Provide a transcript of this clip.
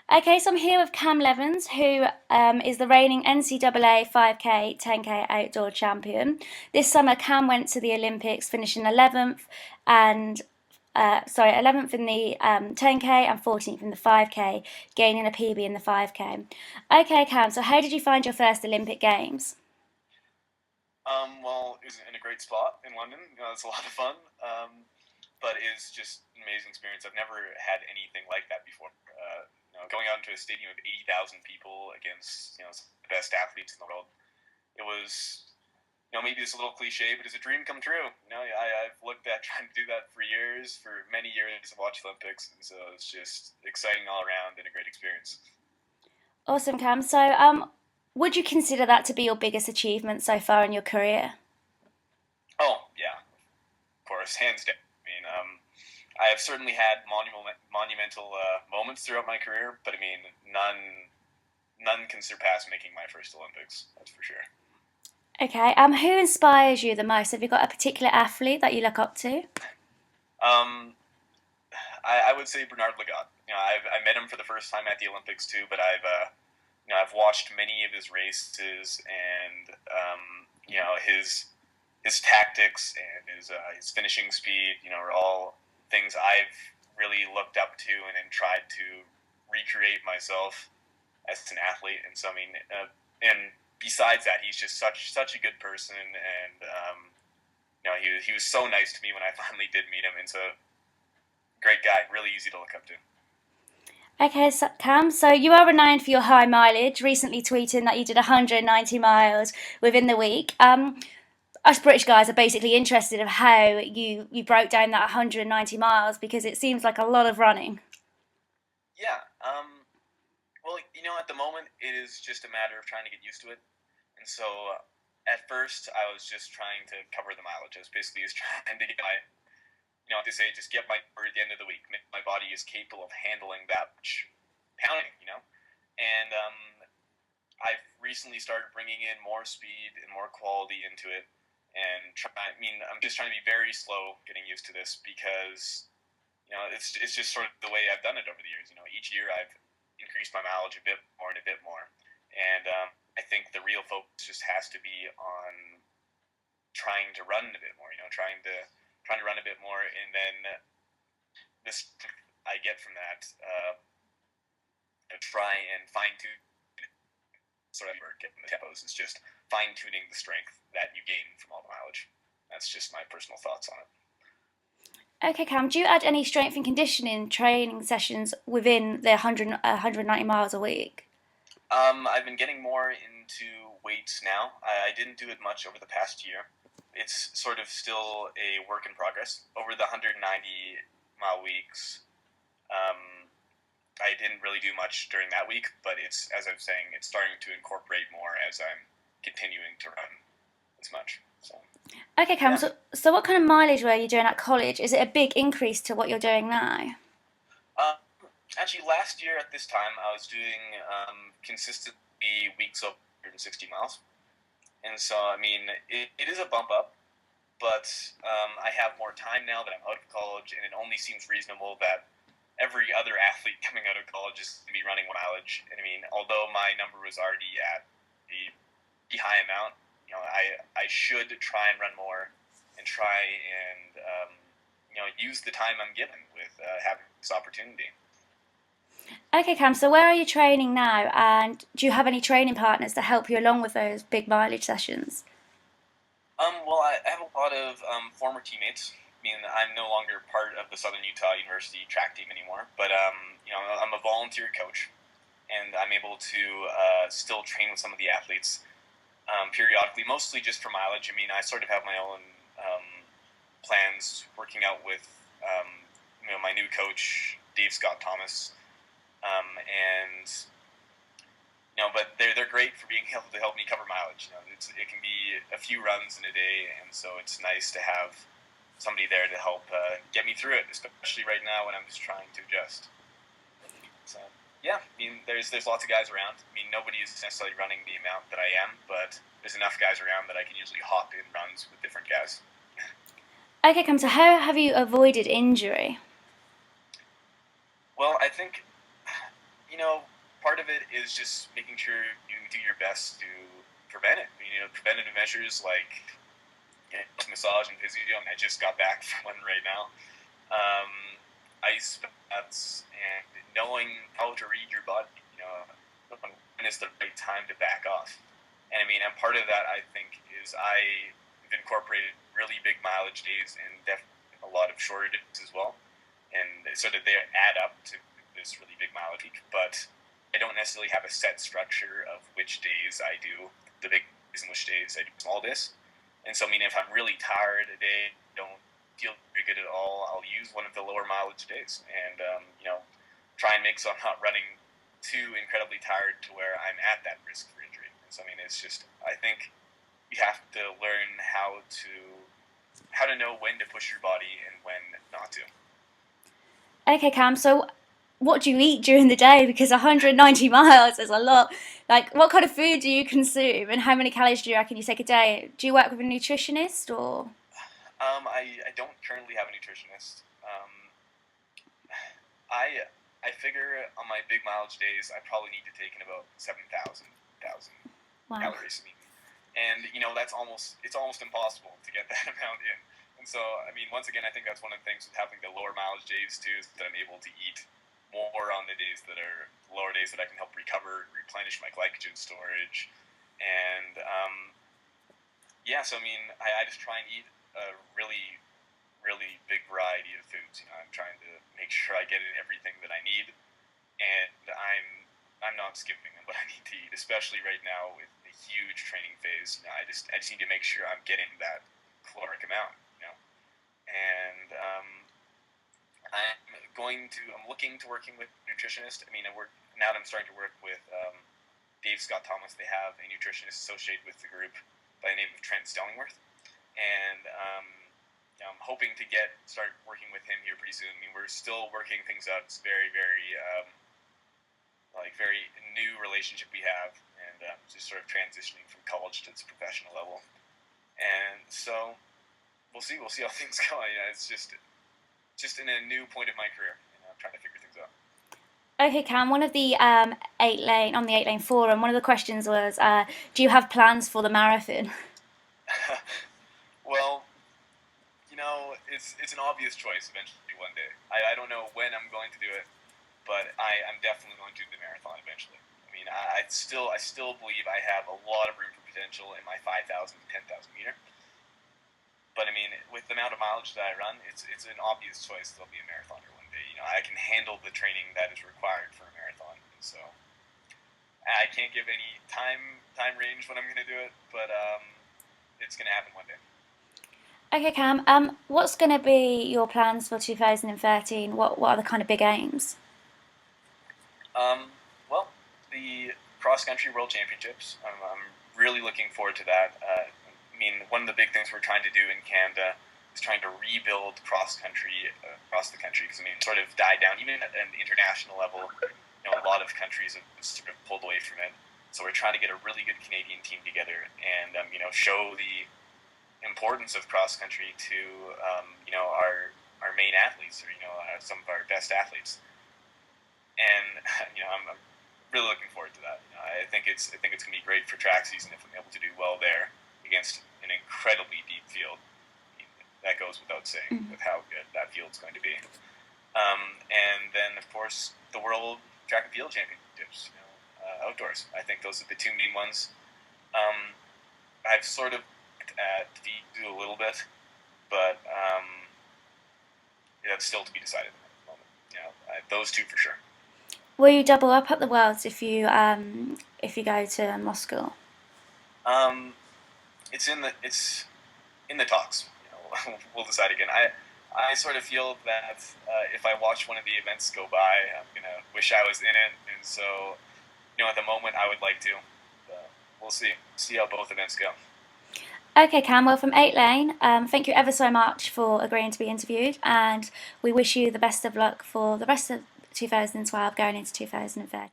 Okay, so I'm here with Cam Levins, who is the reigning NCAA 5K, 10K outdoor champion. This summer, Cam went to the Olympics, finishing 11th and 11th in the 10K and 14th in the 5K, gaining a PB in the 5K. Okay, Cam, so how did you find your first Olympic Games? Well, it was in a great spot in London. It's a lot of fun, but it's just an amazing experience. I've never had anything like that before. Going out into a stadium of 80,000 people against the best athletes in the world. It was maybe it's a little cliche, but it's a dream come true. I've looked at trying to do that for many years. I've watched Olympics, and so it's just exciting all around and a great experience. Awesome, Cam. So, would you consider that to be your biggest achievement so far in your career? Oh yeah, of course, hands down. I have certainly had monumental moments throughout my career, but none can surpass making my first Olympics. That's for sure. Okay, who inspires you the most? Have you got a particular athlete that you look up to? Um, I would say Bernard Lagat. I met him for the first time at the Olympics too, but I've watched many of his races and his tactics and his finishing speed. Are all things I've really looked up to and then tried to recreate myself as an athlete. And so and besides that, he's just such a good person, and he was so nice to me when I finally did meet him. And so great guy, really easy to look up to. Okay, so Cam, so you are renowned for your high mileage, recently tweeting that you did 190 miles within the week. Us British guys are basically interested of how you broke down that 190 miles because it seems like a lot of running. Yeah. Well, at the moment, it is just a matter of trying to get used to it. And so, at first, I was just trying to cover the mileage. I was basically just trying to get just get my number at the end of the week. My body is capable of handling that much pounding, And I've recently started bringing in more speed and more quality into it. And I'm just trying to be very slow getting used to this because, it's just sort of the way I've done it over the years. Each year I've increased my mileage a bit more and a bit more. And I think the real focus just has to be on trying to run a bit more, trying to run a bit more. And then this I get from that, try and fine tune sort of getting the tempos. It's just fine tuning the strength that you gain from all the mileage. That's just my personal thoughts on it. Okay, Cam, do you add any strength and conditioning training sessions within the 190 miles a week? I've been getting more into weights now. I didn't do it much over the past year. It's sort of still a work in progress. Over the 190-mile weeks, I didn't really do much during that week, but it's, as I'm saying, it's starting to incorporate more as I'm continuing to run as much. So, Okay, Cam, yeah. so what kind of mileage were you doing at college? Is it a big increase to what you're doing now? Uh, Actually, last year at this time, I was doing consistently weeks of 160 miles. And so, it is a bump up, but I have more time now that I'm out of college, and it only seems reasonable that every other athlete coming out of college is going to be running mileage. And although my number was already at the high amount, I should try and run more and try and use the time I'm given with having this opportunity. Okay, Cam, so where are you training now? And do you have any training partners to help you along with those big mileage sessions? Well, I have a lot of former teammates. I'm no longer part of the Southern Utah University track team anymore, but I'm a volunteer coach, and I'm able to still train with some of the athletes periodically, mostly just for mileage. I sort of have my own plans working out with my new coach, Dave Scott Thomas, and but they're great for being able to help me cover mileage. It can be a few runs in a day, and so it's nice to have somebody there to help get me through it, especially right now when I'm just trying to adjust. So yeah, there's lots of guys around. Nobody is necessarily running the amount that I am, but there's enough guys around that I can usually hop in runs with different guys. Okay, Cam, so how have you avoided injury? Well, I think Part of it is just making sure you do your best to prevent it. Preventative measures like massage and physio. I just got back from one right now. Ice baths and knowing how to read your body. When is the right time to back off? And and part of that I think is I've incorporated really big mileage days and definitely a lot of shorter days as well, and so that they add up to this really big mileage week. But I don't necessarily have a set structure of which days I do the big days and which days I do small days. And so, if I'm really tired a day, don't feel very good at all, I'll use one of the lower mileage days and, try and make so I'm not running too incredibly tired to where I'm at that risk for injury. And so, it's just, I think you have to learn how to know when to push your body and when not to. Okay, Cam, so what do you eat during the day? Because 190 miles is a lot. Like, what kind of food do you consume, and how many calories do you reckon you take a day? Do you work with a nutritionist, or? I don't currently have a nutritionist. I figure on my big mileage days, I probably need to take in about 7,000 Wow. calories. And that's it's almost impossible to get that amount in. And so, once again, I think that's one of the things with having the lower mileage days too, is that I'm able to eat more on the days that are lower days that I can help recover, replenish my glycogen storage, and yeah. So I just try and eat a really, really big variety of foods. I'm trying to make sure I get in everything that I need, and I'm not skipping what I need to eat, especially right now with the huge training phase. I just need to make sure I'm getting that caloric amount. And I'm looking to working with a nutritionist. Now that I'm starting to work with Dave Scott Thomas. They have a nutritionist associated with the group by the name of Trent Stellingworth, and I'm hoping to start working with him here pretty soon. We're still working things out. It's very, very very new relationship we have, and just sort of transitioning from college to this professional level. And so we'll see how things go. It's just in a new point of my career. I'm trying to figure things out. Okay, Cam. One of the the Eightlane forum, one of the questions was, do you have plans for the marathon? Well, it's an obvious choice eventually one day. I don't know when I'm going to do it, but I'm definitely going to do the marathon eventually. I still believe I have a lot of room for potential in my 5,000 to 10,000 meter. But with the amount of mileage that I run, it's an obvious choice that I'll be a marathoner one day. I can handle the training that is required for a marathon, and so I can't give any time range when I'm going to do it, but it's going to happen one day. Okay, Cam. What's going to be your plans for 2013? What are the kind of big aims? Well, the cross country world championships. I'm really looking forward to that. One of the big things we're trying to do in Canada is trying to rebuild cross country across the country, because sort of died down even at an international level. A lot of countries have sort of pulled away from it. So we're trying to get a really good Canadian team together and show the importance of cross country to our main athletes, or some of our best athletes. And I'm really looking forward to that. I think it's going to be great for track season if I'm able to do well there against an incredibly deep field. That goes without saying with how good that field's going to be. And then of course the World Track and Field Championships, outdoors. I think those are the two main ones. I've sort of do a little bit, but that's still to be decided at the moment. Those two for sure. Will you double up at the Worlds if you go to Moscow? It's in the talks. We'll decide again. I sort of feel that if I watch one of the events go by, I'm gonna wish I was in it, and so at the moment I would like to. We'll see how both events go. Okay, Cam. Well, from Eightlane, thank you ever so much for agreeing to be interviewed, and we wish you the best of luck for the rest of 2012 going into 2013.